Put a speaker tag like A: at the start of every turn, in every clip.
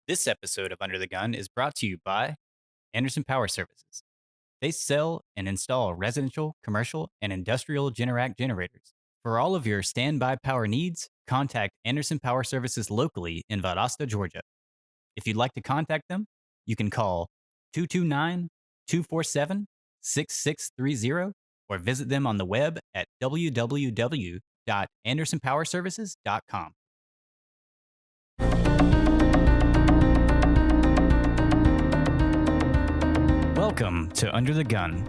A: This episode of Under the Gun is brought to you by Anderson Power Services. They sell and install residential, commercial, and industrial Generac generators. For all of your standby power needs, contact Anderson Power Services locally in Valdosta, Georgia. If you'd like to contact them, you can call 229 247 6630 or visit them on the web at www.andersonpowerservices.com. Welcome to Under the Gun.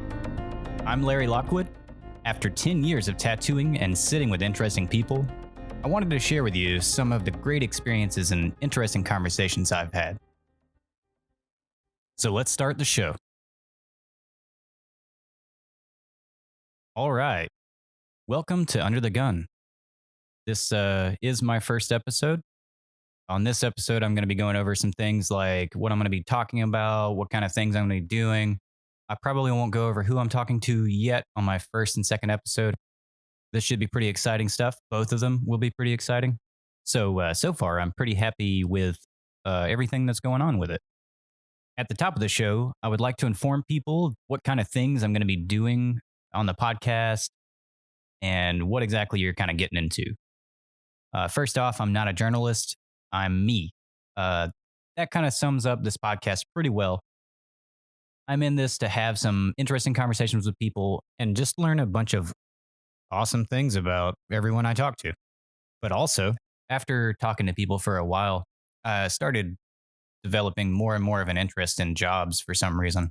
A: I'm Larry Lockwood. After 10 years of tattooing and sitting with interesting people, I wanted to share with you some of the great experiences and interesting conversations I've had. So let's start the show. All right. Welcome to Under the Gun. This is my first episode. On this episode, I'm going to be going over some things like what I'm going to be talking about, what kind of things I'm going to be doing. I probably won't go over who I'm talking to yet on my first and second episode. This should be pretty exciting stuff. Both of them will be pretty exciting. So far, I'm pretty happy with everything that's going on with it. At the top of the show, I would like to inform people what kind of things I'm going to be doing on the podcast and what exactly you're kind of getting into. First off, I'm not a journalist. I'm me. That kind of sums up this podcast pretty well. I'm in this to have some interesting conversations with people and just learn a bunch of awesome things about everyone I talk to. But also, after talking to people for a while, I started developing more and more of an interest in jobs for some reason.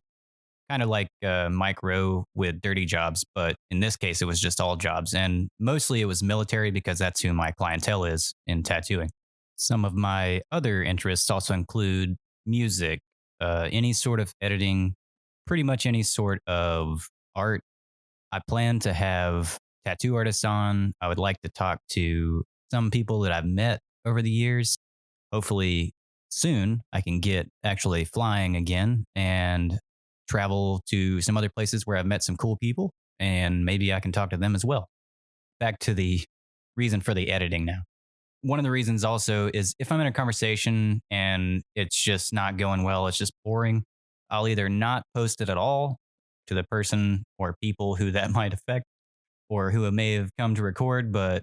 A: Kind of like Mike Rowe with Dirty Jobs, but in this case, it was just all jobs. And mostly it was military because that's who my clientele is in tattooing. Some of my other interests also include music, any sort of editing, pretty much any sort of art. I plan to have tattoo artists on. I would like to talk to some people that I've met over the years. Hopefully, soon I can get actually flying again and travel to some other places where I've met some cool people and maybe I can talk to them as well. Back to the reason for the editing now. One of the reasons also is if I'm in a conversation and it's just not going well, it's just boring, I'll either not post it at all to the person or people who that might affect or who may have come to record, but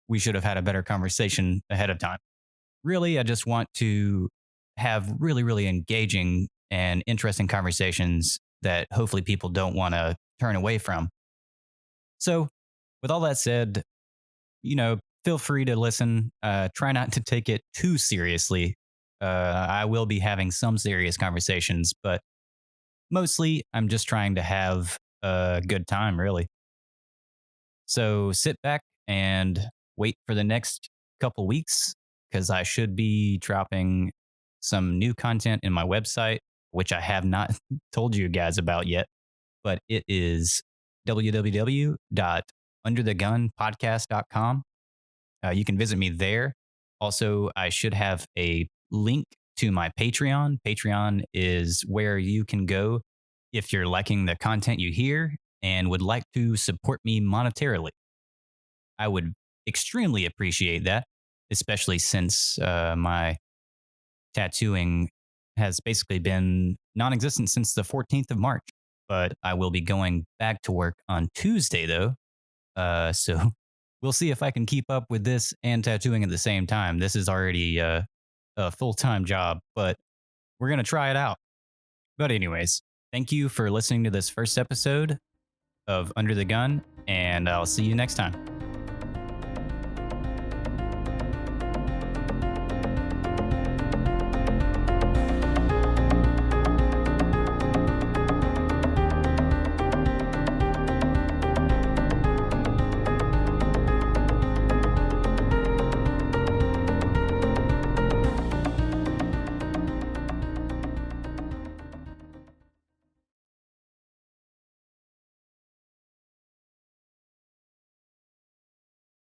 A: we should have had a better conversation ahead of time. Really, I just want to have really, really engaging and interesting conversations that hopefully people don't want to turn away from. So, with all that said, feel free to listen. Try not to take it too seriously. I will be having some serious conversations, but mostly I'm just trying to have a good time, really. So sit back and wait for the next couple weeks because I should be dropping some new content in my website, which I have not told you guys about yet, but it is www.underthegunpodcast.com. You can visit me there. Also, I should have a link to my Patreon. Patreon is where you can go if you're liking the content you hear and would like to support me monetarily. I would extremely appreciate that, especially since my tattooing has basically been non existent since the 14th of March. But I will be going back to work on Tuesday, though. So we'll see if I can keep up with this and tattooing at the same time. This is already a full time job, but we're going to try it out. But, anyways, thank you for listening to this first episode of Under the Gun, and I'll see you next time.